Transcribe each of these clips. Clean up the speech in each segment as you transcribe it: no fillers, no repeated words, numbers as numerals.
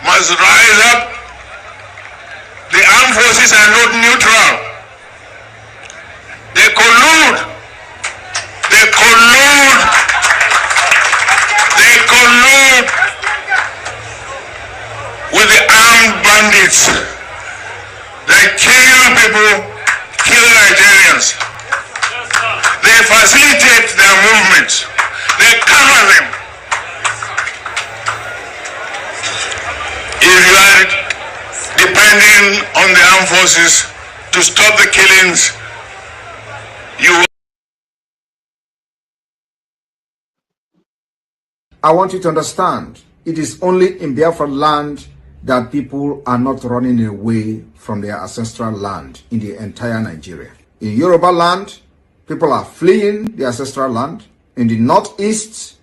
must rise up. The armed forces are not neutral. They collude. They collude. They collude with the armed bandits. They kill people, kill Nigerians. They facilitate their movements. They cover them. If you are depending on the armed forces to stop the killings, you. I want you to understand, it is only in Biafra land that people are not running away from their ancestral land in the entire Nigeria. In Yoruba land, people are fleeing the ancestral land. In the northeast,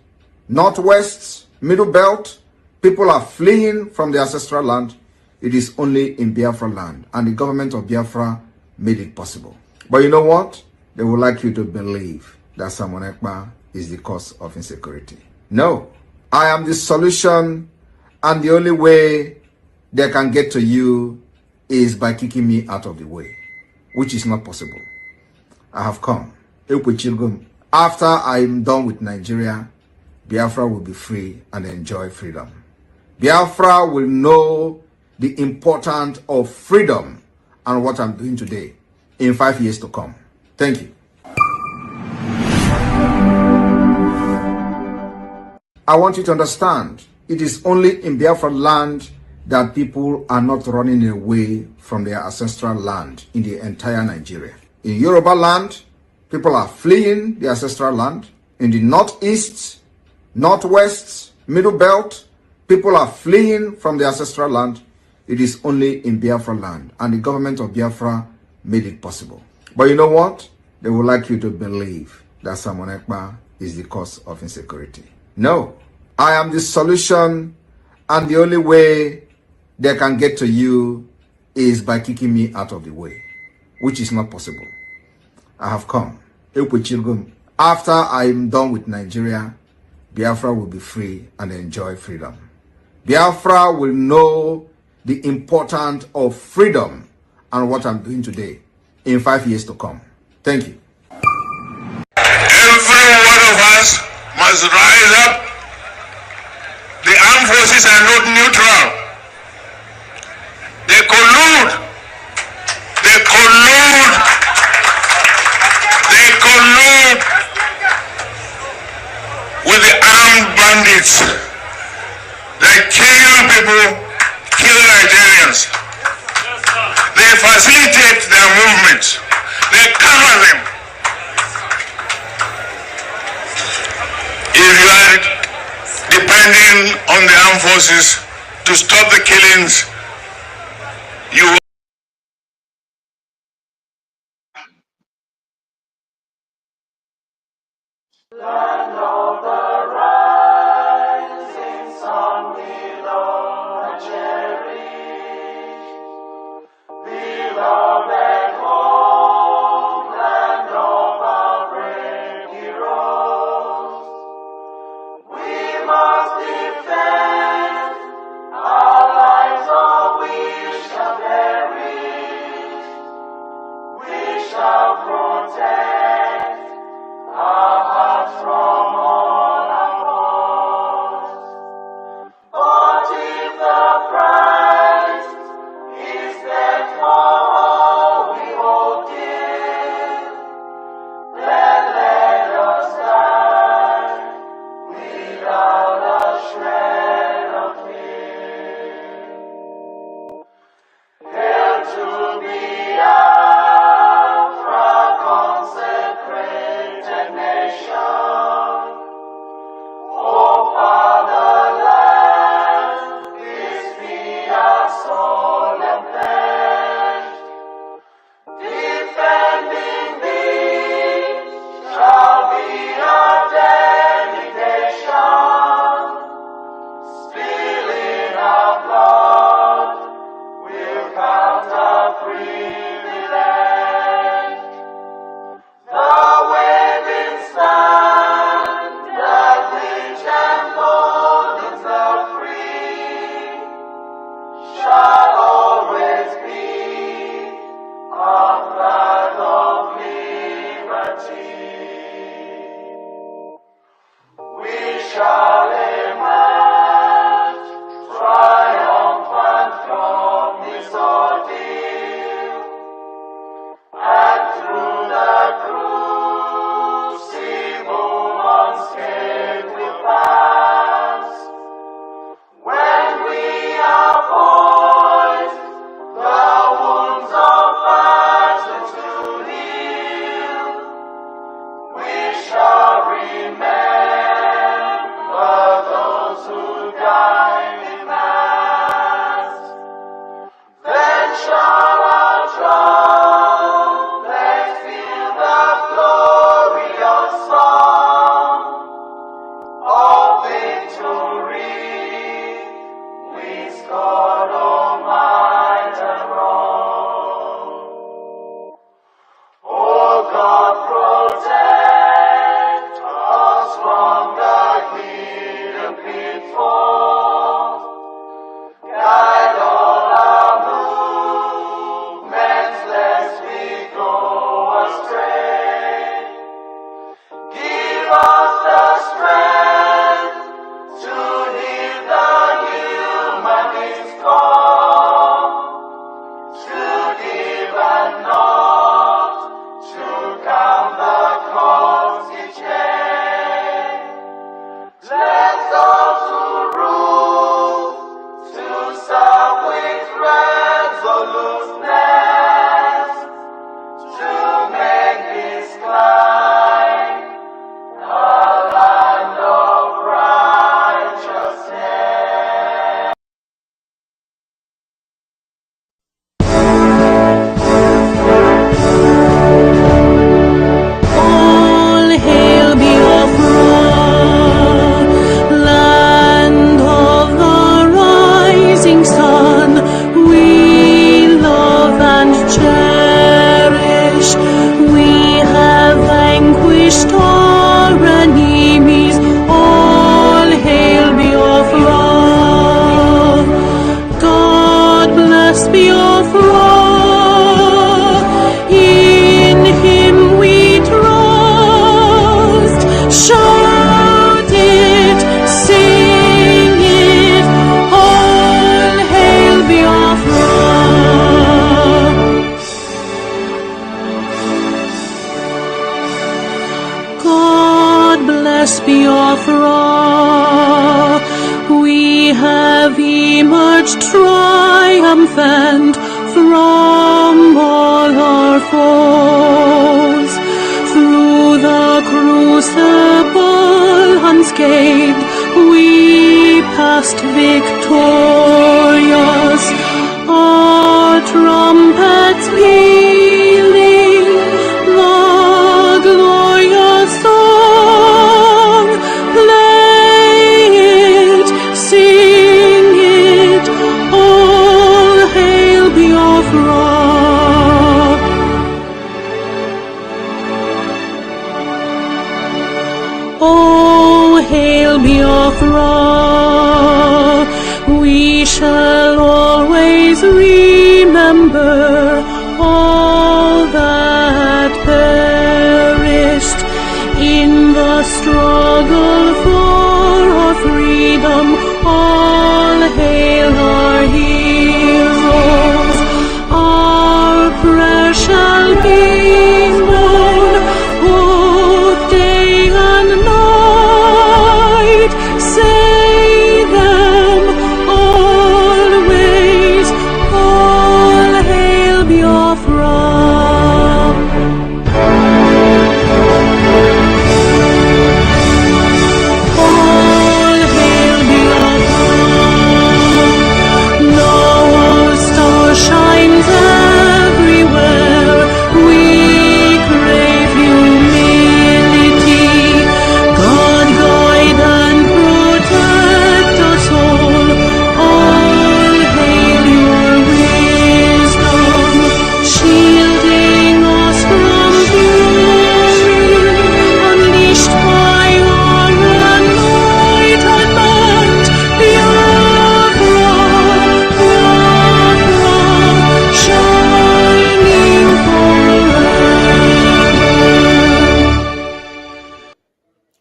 northwest, middle belt, people are fleeing from the ancestral land. It is only in Biafra land, and the government of Biafra made it possible. But you know what? They would like you to believe that Simon Ekpa is the cause of insecurity. No, I am the solution, and the only way they can get to you is by kicking me out of the way, which is not possible. I have come. After I am done with Nigeria, Biafra will be free and enjoy freedom. Biafra will know the importance of freedom and what I'm doing today in 5 years to come. Thank you. I want you to understand, it is only in Biafra land that people are not running away from their ancestral land in the entire Nigeria. In Yoruba land, people are fleeing the ancestral land. In the northeast, northwest, middle belt, people are fleeing from the ancestral land. It is only in Biafra land, and the government of Biafra made it possible. But you know what? They would like you to believe that Simon Ekpa is the cause of insecurity. No, I am the solution, and the only way they can get to you is by kicking me out of the way, which is not possible. I have come. After I am done with Nigeria, Biafra will be free and enjoy freedom. Biafra will know the importance of freedom and what I'm doing today in 5 years to come. Thank you. Every one of us must rise up. The armed forces are not neutral. They collude. They collude. They collude with the armed bandits. They kill people, kill Nigerians. They facilitate their movements. They cover them. If you are depending on the armed forces to stop the killings, you. Land of the rising sun, beloved cherish, beloved home, land of our brave heroes. We must defend our lives, or we shall perish. We shall protect our hearts from all shall emerge triumphant from this ordeal, and through the crucible unscathed we'll pass. When we are poised, the wounds of battle to heal, we shall remember those who died in mass. Then shall our trumpets fill the glorious song of victory. We scored all might and wrong. Oh God, protect us from the hidden pitfalls. Guide all our movements lest we go astray. Give us the strength to heed the humanist call, to give and not to count the cost each day. Let those who rule to serve with resoluteness, to make this climb a land of righteousness. All hail Biafra, land of the rising sun. We love and cherish. We have vanquished our enemies. All hail Biafra. God bless Biafra. In Him we trust. Shout it, sing it. All hail Biafra. God bless Biafra. We have emerged triumphant from all our foes. Through the crucible unscathed, we passed victorious. Our trumpets pealing the glorious song. Play it, sing it, all hail Biafra. Oh, hail Biafra. We shall always remember all that perished in the struggle for our freedom. All hail our heroes. Our prayer shall be known both day and night. Say them always. All hail Biafra.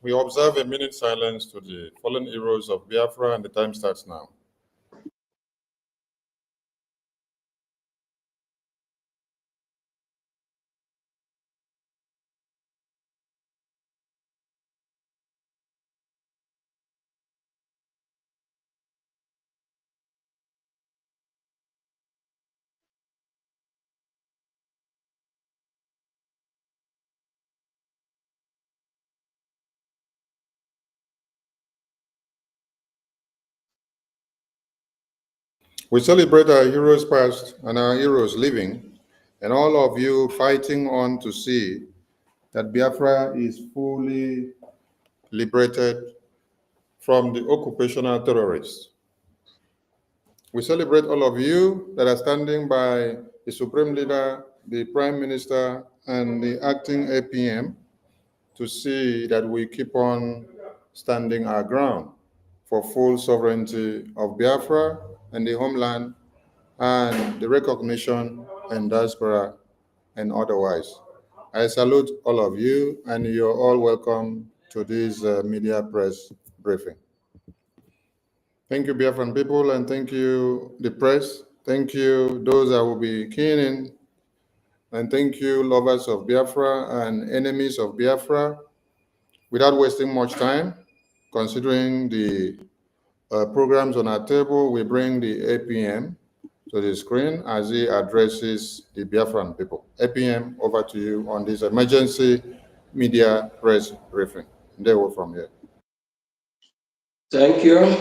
We observe a minute silence to the fallen heroes of Biafra, and the time starts now. We celebrate our heroes past and our heroes living, and all of you fighting on to see that Biafra is fully liberated from the occupational terrorists. We celebrate all of you that are standing by the Supreme Leader, the Prime Minister, and the acting APM to see that we keep on standing our ground for full sovereignty of Biafra and the homeland and the recognition and diaspora and otherwise. I salute all of you, and you're all welcome to this media press briefing. Thank you, Biafran people, and thank you, the press. Thank you, those that will be keying in, and thank you, lovers of Biafra and enemies of Biafra. Without wasting much time, considering the programs on our table, we bring the APM to the screen as he addresses the Biafran people. APM, over to you on this emergency media press briefing. They will from here. Thank you.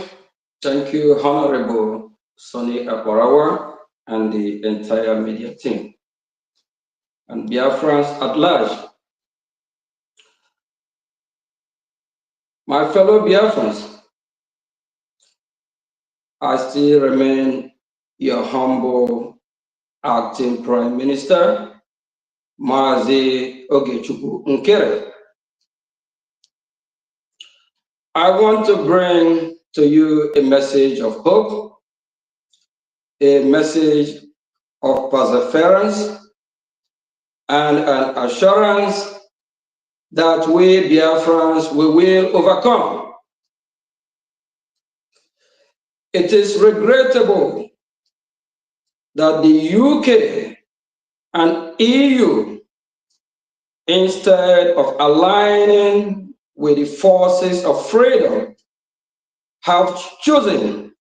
Thank you, Honorable Sonny Aparawa and the entire media team. And Biafrans at large. My fellow Biafrans, I still remain your humble acting Prime Minister, Mazi Ogechukwu Nkere. I want to bring to you a message of hope, a message of perseverance, and an assurance that we Biafrans we will overcome. It is regrettable that the UK and EU, instead of aligning with the forces of freedom, have chosen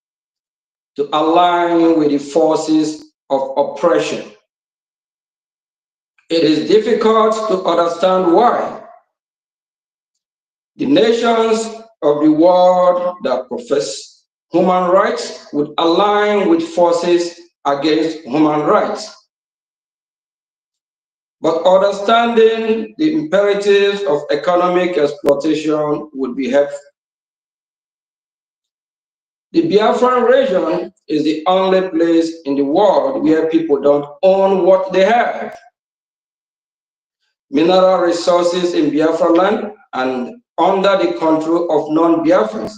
to align with the forces of oppression. It is difficult to understand why the nations of the world that profess human rights would align with forces against human rights. But understanding the imperatives of economic exploitation would be helpful. The Biafran region is the only place in the world where people don't own what they have. Mineral resources in Biafra land and under the control of non-Biafrans.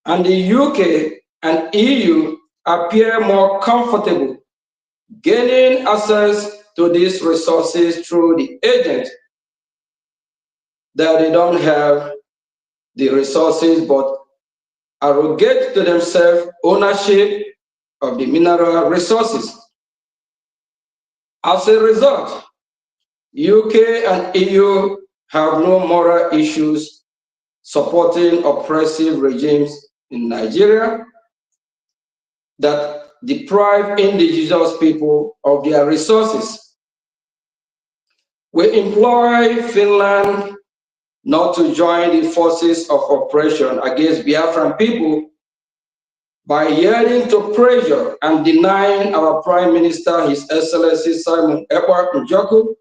And the UK and EU appear more comfortable gaining access to these resources through the agent, that they don't have the resources but arrogate to themselves ownership of the mineral resources. As a result, UK and EU have no moral issues supporting oppressive regimes in Nigeria that deprive indigenous people of their resources. We implore Finland not to join the forces of oppression against Biafran people by yielding to pressure and denying our Prime Minister, His Excellency Simon Ekpa Njoku,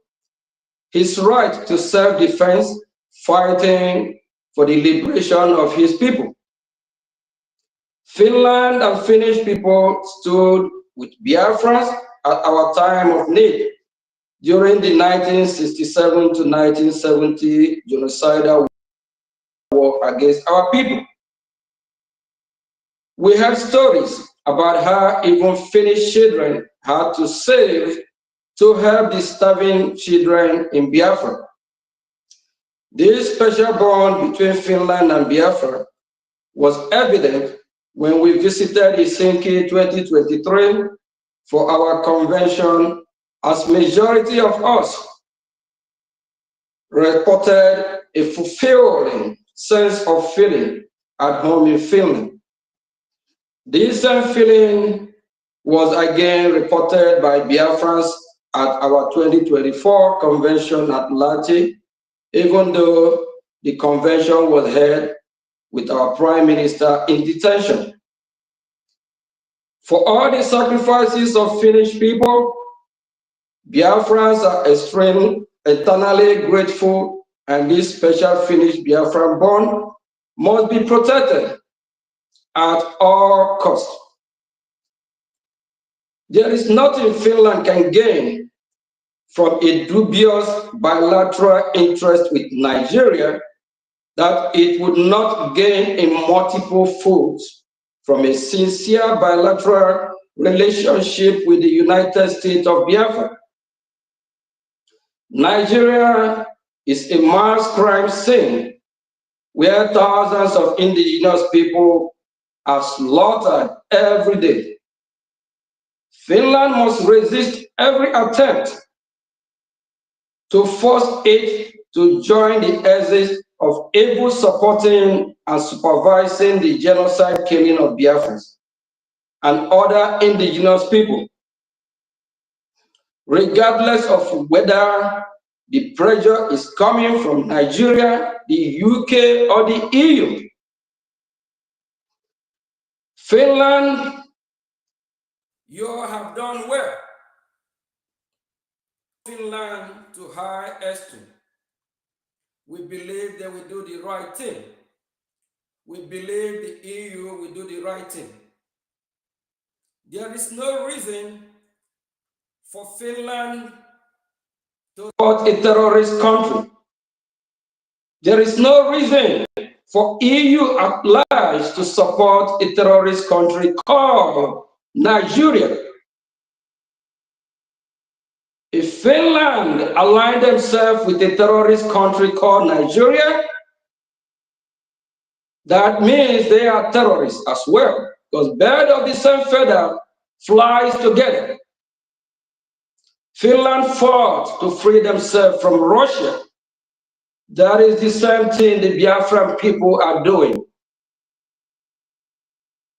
his right to self-defense, fighting for the liberation of his people. Finland and Finnish people stood with Biafrans at our time of need during the 1967 to 1970 genocidal war against our people. We have stories about how even Finnish children had to save to help the starving children in Biafra. This special bond between Finland and Biafra was evident when we visited Helsinki 2023 for our convention, as majority of us reported a fulfilling sense of feeling at home in Finland. This same feeling was again reported by Biafrans at our 2024 convention at Lati, even though the convention was held with our Prime Minister in detention. For all the sacrifices of Finnish people, Biafrans are extremely, eternally grateful, and this special Finnish Biafran bond must be protected at all costs. There is nothing Finland can gain from a dubious bilateral interest with Nigeria that it would not gain in multiple folds from a sincere bilateral relationship with the United States of Biafra. Nigeria is a mass crime scene where thousands of indigenous people are slaughtered every day. Finland must resist every attempt to force it to join the axis of able supporting and supervising the genocide killing of Biafrans and other indigenous people, regardless of whether the pressure is coming from Nigeria, the UK, or the EU. Finland, you have done well. Finland to high esteem. We believe they will do the right thing. We believe the EU will do the right thing. There is no reason for Finland to support a terrorist country. There is no reason for EU at large to support a terrorist country called Nigeria. If Finland aligned themselves with a terrorist country called Nigeria, that means they are terrorists as well, because birds of the same feather flies together. Finland fought to free themselves from Russia. That is the same thing the Biafran people are doing.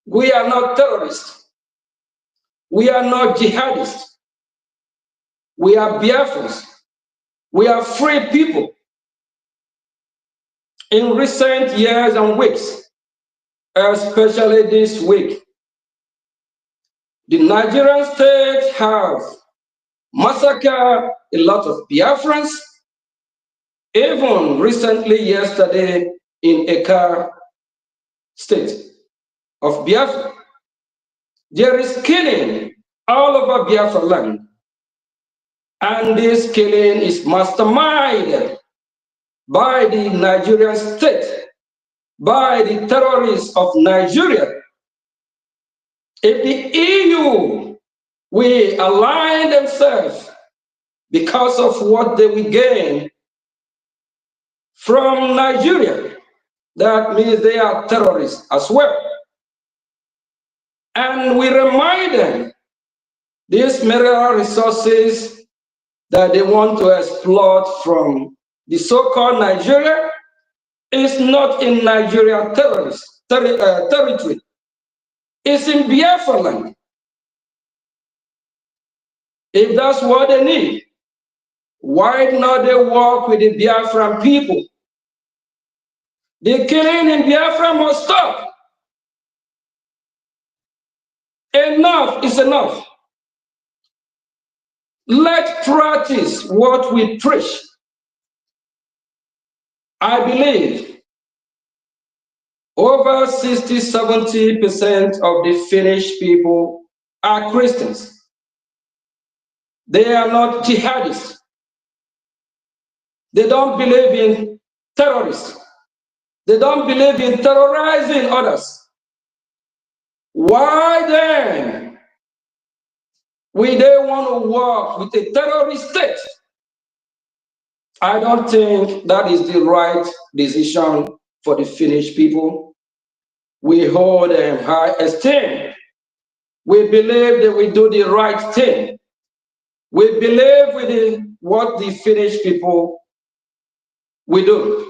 We are not terrorists. We are not jihadists. We are Biafrans. We are free people. In recent years and weeks, especially this week, the Nigerian state have massacred a lot of Biafrans. Even recently, yesterday, in Eka state of Biafra, there is killing all over Biafra land. And this killing is masterminded by the Nigerian state, by the terrorists of Nigeria. If the EU will align themselves because of what they will gain from Nigeria, that means they are terrorists as well. And we remind them these mineral resources that they want to exploit from the so-called Nigeria is not in Nigeria territory. It's in Biafra land. If that's what they need, why not they work with the Biafran people? The killing in Biafra must stop. Enough is enough. Let's practice what we preach. I believe over 60–70% of the Finnish people are Christians. They are not jihadists. They don't believe in terrorists. They don't believe in terrorizing others. Why then will they want to work with a terrorist state? I don't think that is the right decision for the Finnish people. We hold them high esteem. We believe that we do the right thing. We believe with what the Finnish people we do.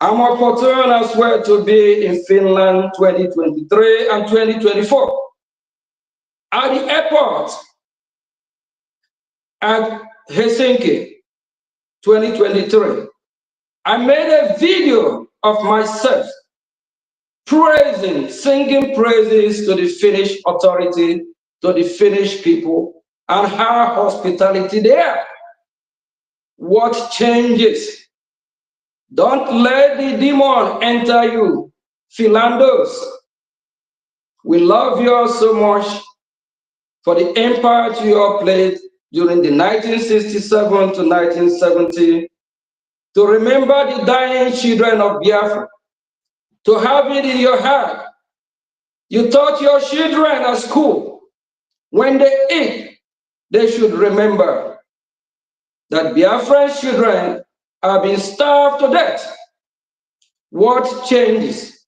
I'm opportune as well to be in Finland 2023 and 2024. At the airport at Helsinki 2023, I made a video of myself praising, singing praises to the Finnish authority, to the Finnish people, and how hospitality they are. What changes? Don't let the demon enter you, Finlanders. We love you all so much for the impact you all played during the 1967 to 1970, to remember the dying children of Biafra, to have it in your heart. You taught your children at school, when they eat, they should remember that Biafran children are being starved to death. What changes?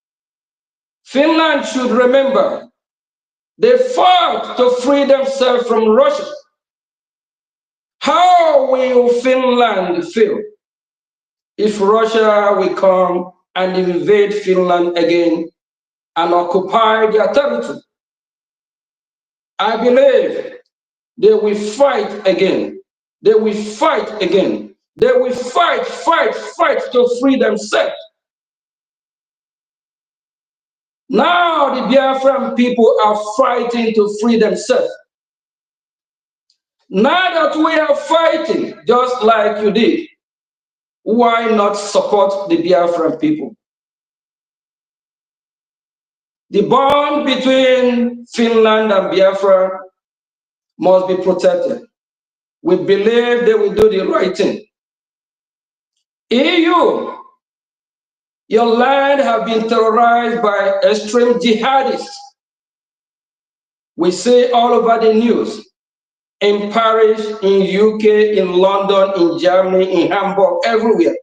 Finland should remember they fought to free themselves from Russia. How will Finland feel if Russia will come and invade Finland again and occupy their territory? I believe they will fight again. They will fight again. They will fight to free themselves. Now the Biafran people are fighting to free themselves. Now that we are fighting, just like you did, why not support the Biafran people? The bond between Finland and Biafra must be protected. We believe they will do the right thing. EU, your land has been terrorized by extreme jihadists. We see all over the news, in Paris, in UK, in London, in Germany, in Hamburg, everywhere.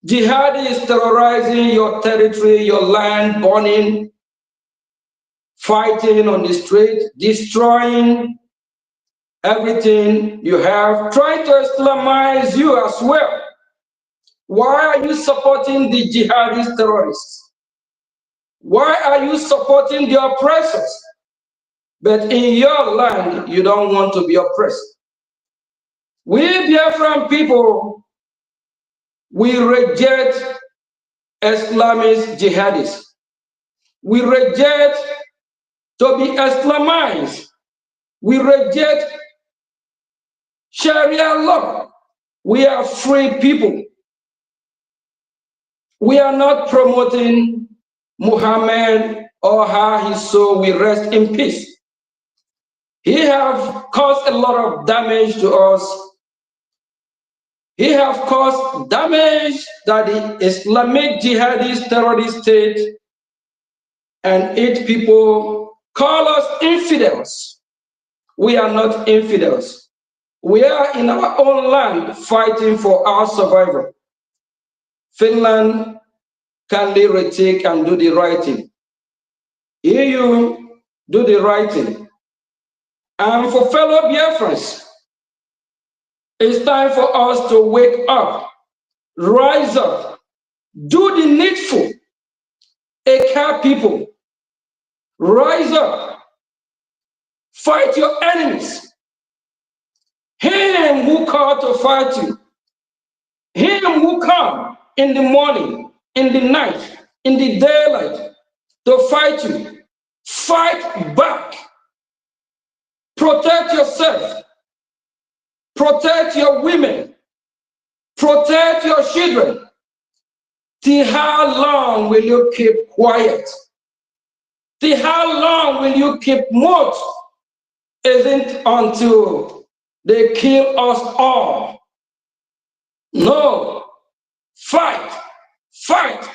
Jihadists terrorizing your territory, your land, burning, fighting on the street, destroying everything you have, trying to Islamize you as well. Why are you supporting the jihadist terrorists? Why are you supporting the oppressors? But in your land, you don't want to be oppressed. We Biafran people, we reject Islamist jihadists. We reject to be Islamized. We reject Sharia law. We are free people. We are not promoting Muhammad or how his soul will rest in peace. He have caused a lot of damage to us. He have caused damage that the Islamic jihadist terrorist state and its people call us infidels. We are not infidels. We are in our own land fighting for our survival. Finland can retake and do the right thing. EU, do the right thing. And for fellow Biafrans, it's time for us to wake up, rise up, do the needful. Eka people, rise up, fight your enemies. Him who called to fight you, him who come in the morning, in the night, in the daylight to fight you, fight back. Protect yourself. Protect your women. Protect your children. Till how long will you keep quiet? Till how long will you keep mute? Isn't until they kill us all. No. Fight. Fight.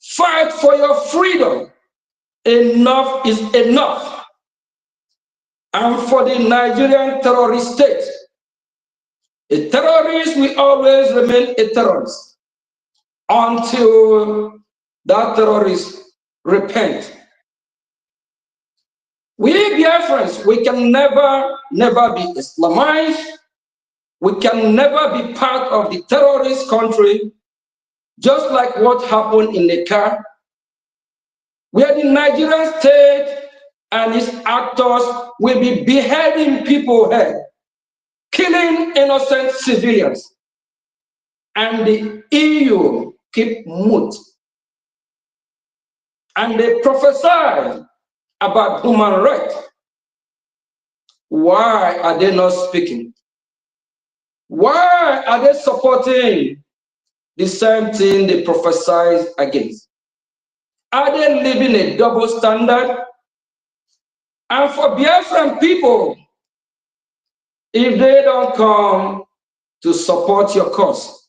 Fight for your freedom. Enough is enough. And for the Nigerian terrorist state, A terrorist will always remain a terrorist until that terrorist repent. We Biafrans, we can never be Islamized. We can never be part of the terrorist country, just like what happened in the car, where the Nigerian state and its actors will be beheading people here, killing innocent civilians, and the EU keep mute. And they prophesy about human rights. Why are they not speaking? Why are they supporting the same thing they prophesied against? Are they living a double standard? And for Biafran people, if they don't come to support your cause,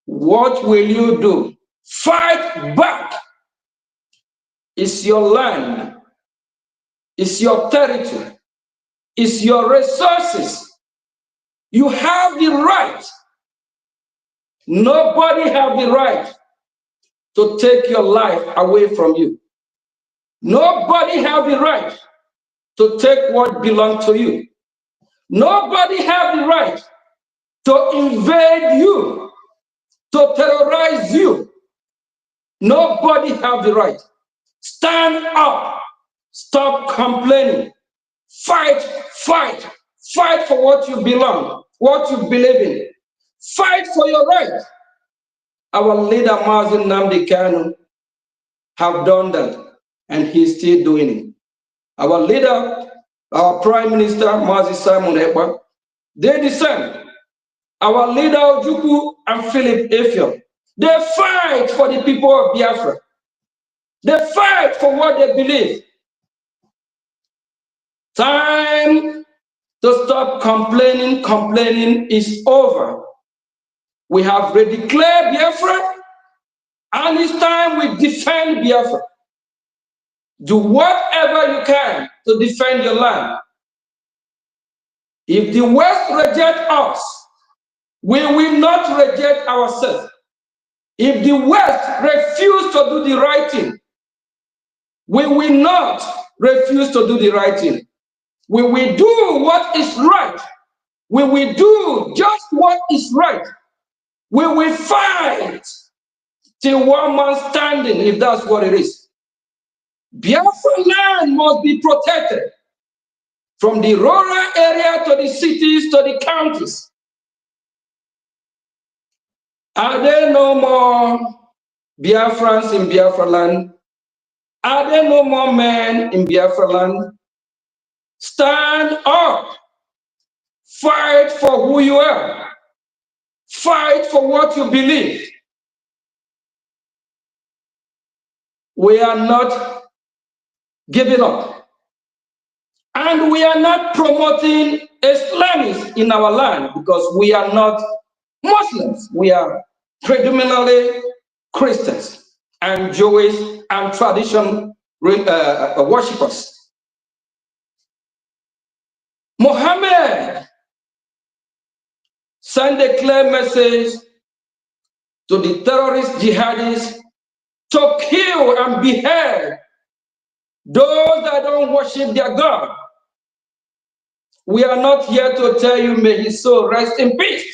what will you do? Fight back. It's your land. It's your territory. It's your resources. You have the right. Nobody has the right to take your life away from you. Nobody has the right to take what belongs to you. Nobody has the right to invade you, to terrorize you. Nobody has the right. Stand up. Stop complaining. Fight, fight, fight for what you belong, what you believe in. Fight for your right. Our leader, Mazi Nnamdi Kanu, have done that, and he's still doing it. Our leader, our Prime Minister, Mazi Simon Ekpa, they the same. Our leader, Ojukwu and Philip Apm, they fight for the people of Biafra. They fight for what they believe. Time to stop complaining. Complaining is over. We have redeclared Biafra, and it's time we defend Biafra. Do whatever you can to defend your land. If the West reject us, we will not reject ourselves. If the West refuse to do the right thing, we will not refuse to do the right thing. We will do what is right. We will do just what is right. We will fight till one man standing, if that's what it is. Biafra land must be protected from the rural area to the cities to the counties. Are there no more Biafrans in Biafra land? Are there no more men in Biafra land? Stand up. Fight for who you are. Fight for what you believe. We are not giving up. And we are not promoting Islamists in our land because we are not Muslims. We are predominantly Christians and Jewish and traditional worshippers. Muhammad sent a clear message to the terrorist jihadists to kill and behead those that don't worship their God. We are not here to tell you, may his soul rest in peace.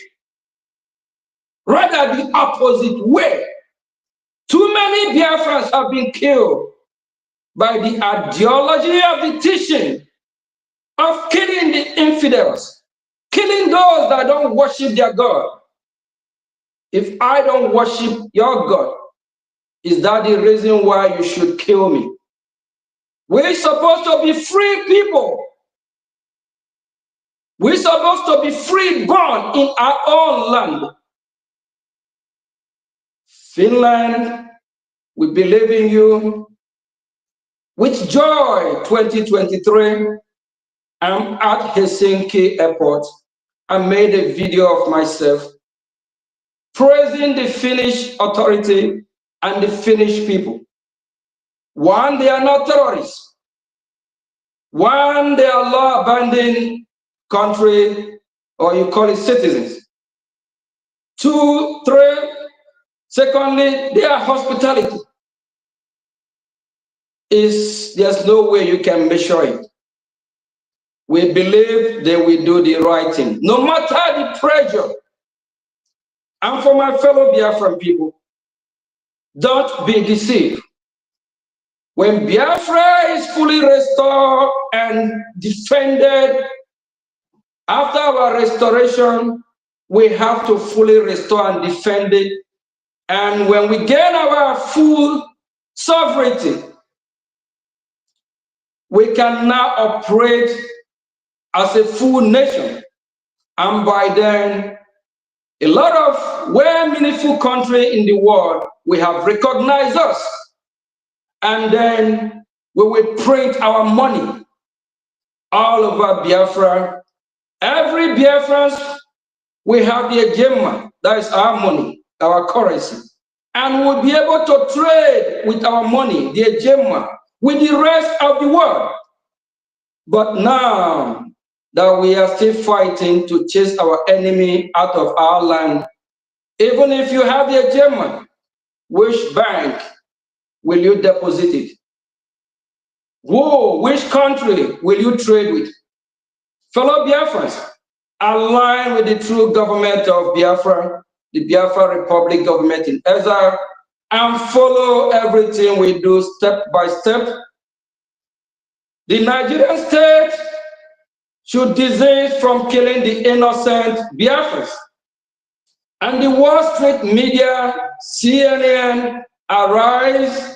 Rather, the opposite way. Too many Biafrans have been killed by the ideology of the teaching of killing the infidels, killing those that don't worship their God. If I don't worship your God, is that the reason why you should kill me? We're supposed to be free people. We're supposed to be free born in our own land. Finland, we believe in you. With joy, 2023, I'm at Helsinki airport. I made a video of myself praising the Finnish authority and the Finnish people. One, they are not terrorists. One, they are law-abiding country or you call it citizens. 2, 3, secondly, their hospitality. There's no way you can measure it. We believe they will do the right thing, no matter the pressure. And for my fellow Biafran people, don't be deceived. When Biafra is fully restored and defended, after our restoration, we have to fully restore and defend it. And when we gain our full sovereignty, we can now operate as a full nation. And by then, a lot of well-meaningful countries in the world will have recognized us. And then we will print our money all over Biafra. Every Biafran will have the Ejema, that is our money, our currency. And we'll be able to trade with our money, the Ejema, with the rest of the world. But now that we are still fighting to chase our enemy out of our land, even if you have the Ejema, which bank will you deposit it? Whoa, which country will you trade with? Fellow Biafrans, align with the true government of Biafra, the Biafra Republic government in exile, and follow everything we do step by step. The Nigerian state should desist from killing the innocent Biafrans. And the Wall Street media, CNN, Arise,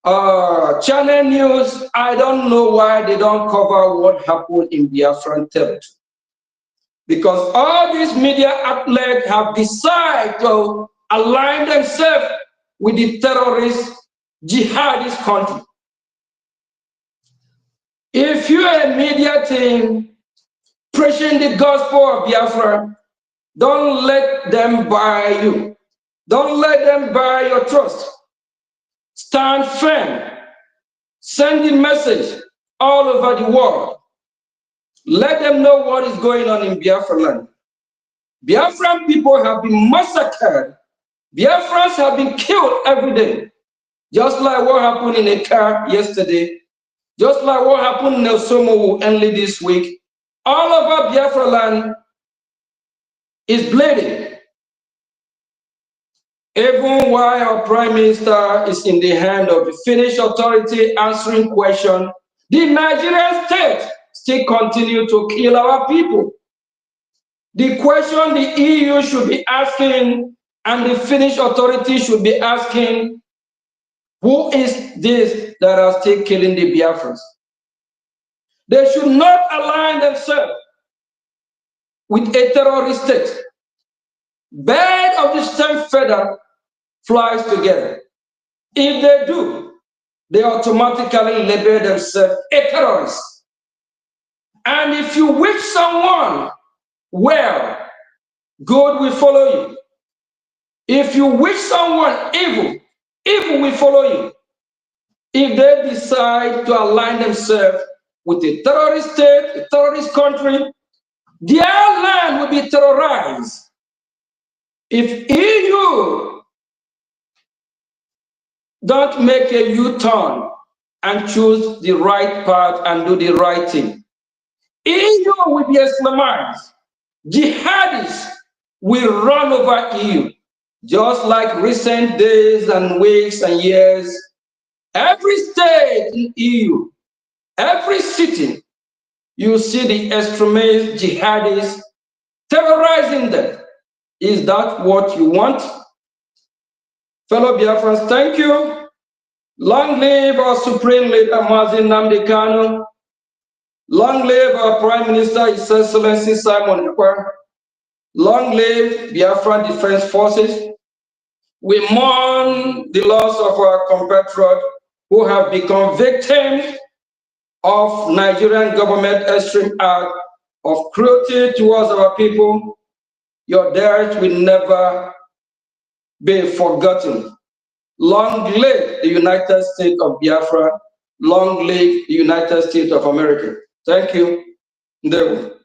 Channel News, I don't know why they don't cover what happened in Biafran territory. Because all these media outlets have decided to align themselves with the terrorist jihadist country. If you're a media team preaching the gospel of Biafra, don't let them buy you. Don't let them buy your trust. Stand firm. Send the message all over the world. Let them know what is going on in Biafra land. Biafran people have been massacred. Biafrans have been killed every day. Just like what happened in a car yesterday. Just like what happened in Osomo only this week. All over Biafra land is bleeding. Even while our Prime Minister is in the hand of the Finnish authority answering questions, the Nigerian state still continue to kill our people. The question the EU should be asking and the Finnish authority should be asking, who is this that are still killing the Biafrans? They should not align themselves with a terrorist state. Bird of the same feather flies together. If they do, they automatically label themselves a terrorist. And if you wish someone well, good will follow you. If you wish someone evil, evil will follow you. If they decide to align themselves with a terrorist state, a terrorist country, their land will be terrorized. If EU don't make a U-turn and choose the right path and do the right thing, EU will be Islamized. Jihadists will run over EU, just like recent days and weeks and years. Every state in EU, every city, you see the extremist jihadists terrorizing them. Is that what you want? Fellow Biafrans, thank you. Long live our Supreme Leader, Mazi Nnamdi Kanu. Long live our Prime Minister, His Excellency Simon Ekpa. Long live Biafran Defense Forces. We mourn the loss of our compatriots who have become victims of Nigerian government extreme act of cruelty towards our people. Your death will never be forgotten. Long live the United States of Biafra. Long live the United States of America. Thank you. Ndewo.